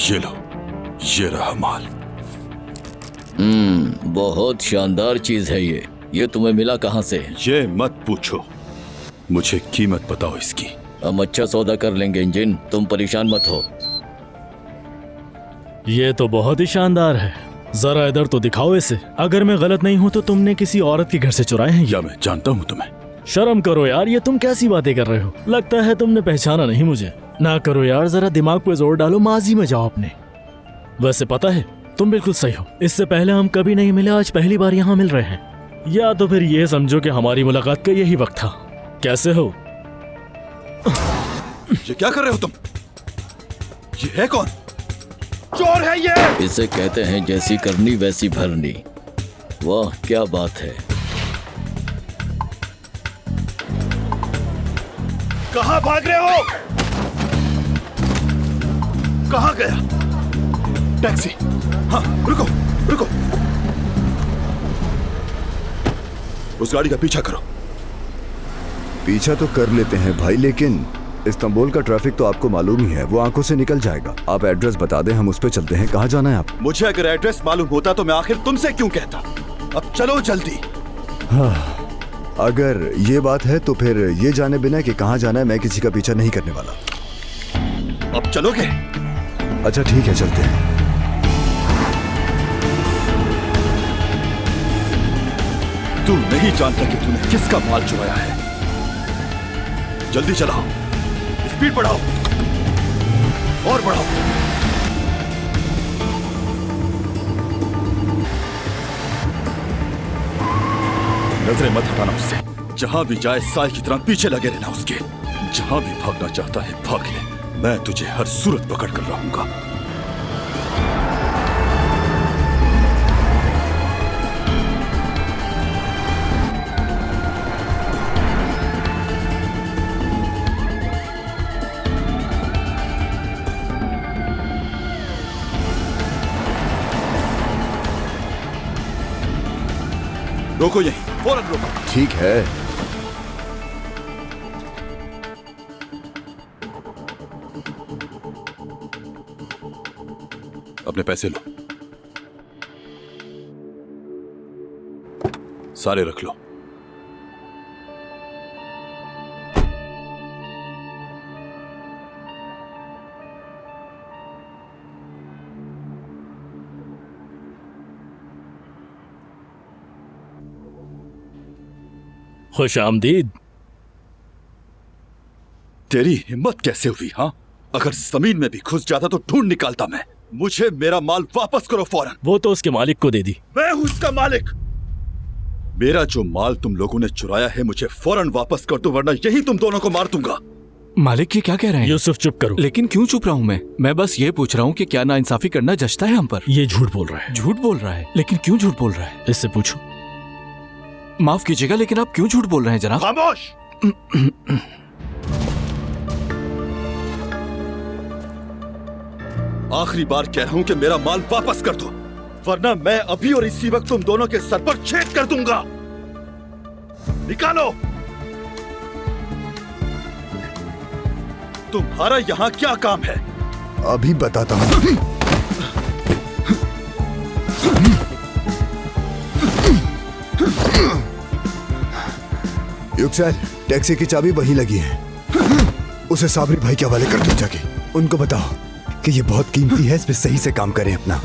ये लो, ये रहा माल। बहुत शानदार चीज है ये तुम्हें मिला कहाँ से? ये मत पूछो, मुझे कीमत बताओ इसकी। हम अच्छा सौदा कर लेंगे इंजन, तुम परेशान मत हो। ये तो बहुत ही शानदार है, जरा इधर तो दिखाओ इसे। अगर मैं गलत नहीं हूँ तो तुमने किसी औरत के घर से चुराए हैं या मैं जानता हूँ तुम्हें। शर्म करो यार, ये तुम कैसी बातें कर रहे हो? लगता है तुमने पहचाना नहीं मुझे। ना करो यार, जरा दिमाग पे जोर डालो, माजी में जाओ अपने। वैसे पता है तुम बिल्कुल सही हो, इससे पहले हम कभी नहीं मिले, आज पहली बार यहाँ मिल रहे हैं। या तो फिर ये समझो कि हमारी मुलाकात का यही वक्त था। कैसे हो? ये क्या कर रहे हो तुम? ये है कौन? चोर है ये! इसे कहते हैं जैसी करनी वैसी भरनी। वाह क्या बात है। कहाँ भाग रहे हो? कहाँ गया? टैक्सी। हाँ रुको रुको, उस गाड़ी का पीछा करो। पीछा तो कर लेते हैं भाई, लेकिन इस्तांबुल का ट्रैफिक तो आपको मालूम ही है, वो आंखों से निकल जाएगा। आप एड्रेस बता दें, हम उस पे चलते हैं। कहाँ जाना है आप? मुझे अगर एड्रेस मालूम होता तो मैं आखिर तुमसे क्यों कहता? अब चलो जल्दी। हाँ, अगर ये बात है तो फिर ये जाने बिना कि कहाँ जाना है मैं किसी का पीछा नहीं करने वाला। अब चलोगे? अच्छा ठीक है, चलते हैं। तू नहीं जानता कि तूने किसका माल चुराया है। जल्दी चलाओ, स्पीड बढ़ाओ और बढ़ाओ। नजरें मत हटाना उससे। जहां भी जाए साय की तरह पीछे लगे रहना उसके। जहां भी भागना चाहता है भाग ले, मैं तुझे हर सूरत पकड़ कर रहूंगा। रोको यहीं, फौरन रोको। ठीक है। अपने पैसे लो, सारे रख लो। खुश आमदीद। तेरी हिम्मत कैसे हुई? हाँ, अगर जमीन में भी घुस जाता तो ढूंढ निकालता मैं। मुझे मेरा माल वापस करो फौरन। वो तो उसके मालिक को दे दी। मैं हूं उसका मालिक। मेरा जो माल तुम लोगों ने चुराया है मुझे फौरन वापस कर दो, वरना यही तुम दोनों को मार दूंगा। मालिक ये क्या कह रहे हैं? यूसुफ चुप करो। लेकिन क्यों चुप रहा हूँ मैं बस ये पूछ रहा हूँ कि क्या नाइंसाफी करना जचता है हम पर? ये झूठ बोल रहा है। झूठ बोल रहा है? लेकिन क्यों झूठ बोल रहा है? इससे पूछो। माफ कीजिएगा, लेकिन आप क्यों झूठ बोल रहे हैं जनाब? खामोश। आखिरी बार कह रहा हूं कि मेरा माल वापस कर दो, वरना मैं अभी और इसी वक्त तुम दोनों के सर पर छेद कर दूंगा। निकालो। तुम्हारा यहां क्या काम है? अभी बताता हूँ। युक्सैल, टैक्सी की चाबी वहीं लगी है, उसे साबरी भाई के हवाले कर दो जाके। उनको बताओ कि ये बहुत कीमती है, इस पे सही से काम करें अपना।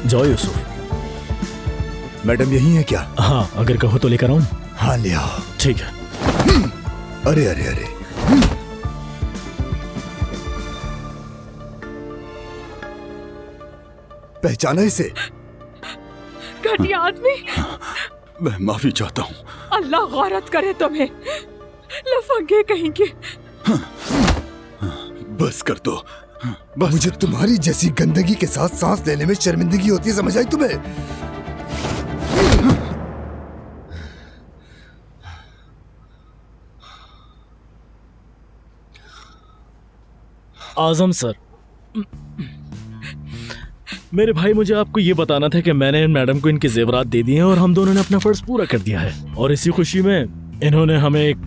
जाओ यूसुफ। मैडम यही है क्या? हाँ, अगर कहो तो लेकर आऊं। हाँ ले आओ। ठीक है। अरे अरे अरे, पहचाना इसे? घटिया आदमी। मैं माफी चाहता हूं। अल्लाह गौरत करे तुम्हें, लफंगे कहेंगे। बस कर दो, बस। मुझे तुम्हारी जैसी गंदगी के साथ सांस लेने में शर्मिंदगी होती है, समझ आई तुम्हें? आजम सर, मेरे भाई मुझे आपको ये बताना था कि मैंने मैडम को इनके जेवरात दे दिए हैं और हम दोनों ने अपना फर्ज पूरा कर दिया है, और इसी खुशी में इन्होंने हमें एक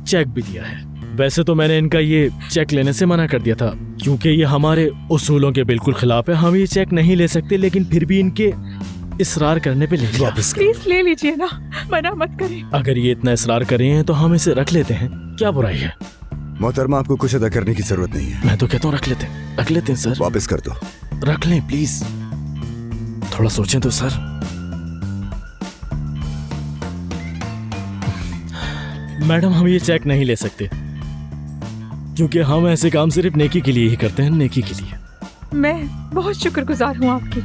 चेक भी दिया है। वैसे तो मैंने इनका ये चेक लेने से मना कर दिया था क्योंकि ये हमारे उसूलों के बिल्कुल खिलाफ है। हम ये चेक नहीं ले सकते, लेकिन फिर भी इनके इसरार करने पे ले लिया। वापस कर प्लीज ले लीजिए ना, मना मत करें। अगर ये इतना इसरार कर रहे हैं तो हम इसे रख लेते हैं, क्या बुराई है? मोहतरमा, आपको कुछ अदा करने की जरूरत नहीं है। मैं तो कहता हूँ रख लेते हैं सर। वापस कर दो। रख लें प्लीज, थोड़ा सोचें तो सर। मैडम, हम ये चेक नहीं ले सकते क्योंकि हम ऐसे काम सिर्फ नेकी के लिए ही करते हैं, नेकी के लिए। मैं बहुत शुक्रगुजार हूँ आपकी।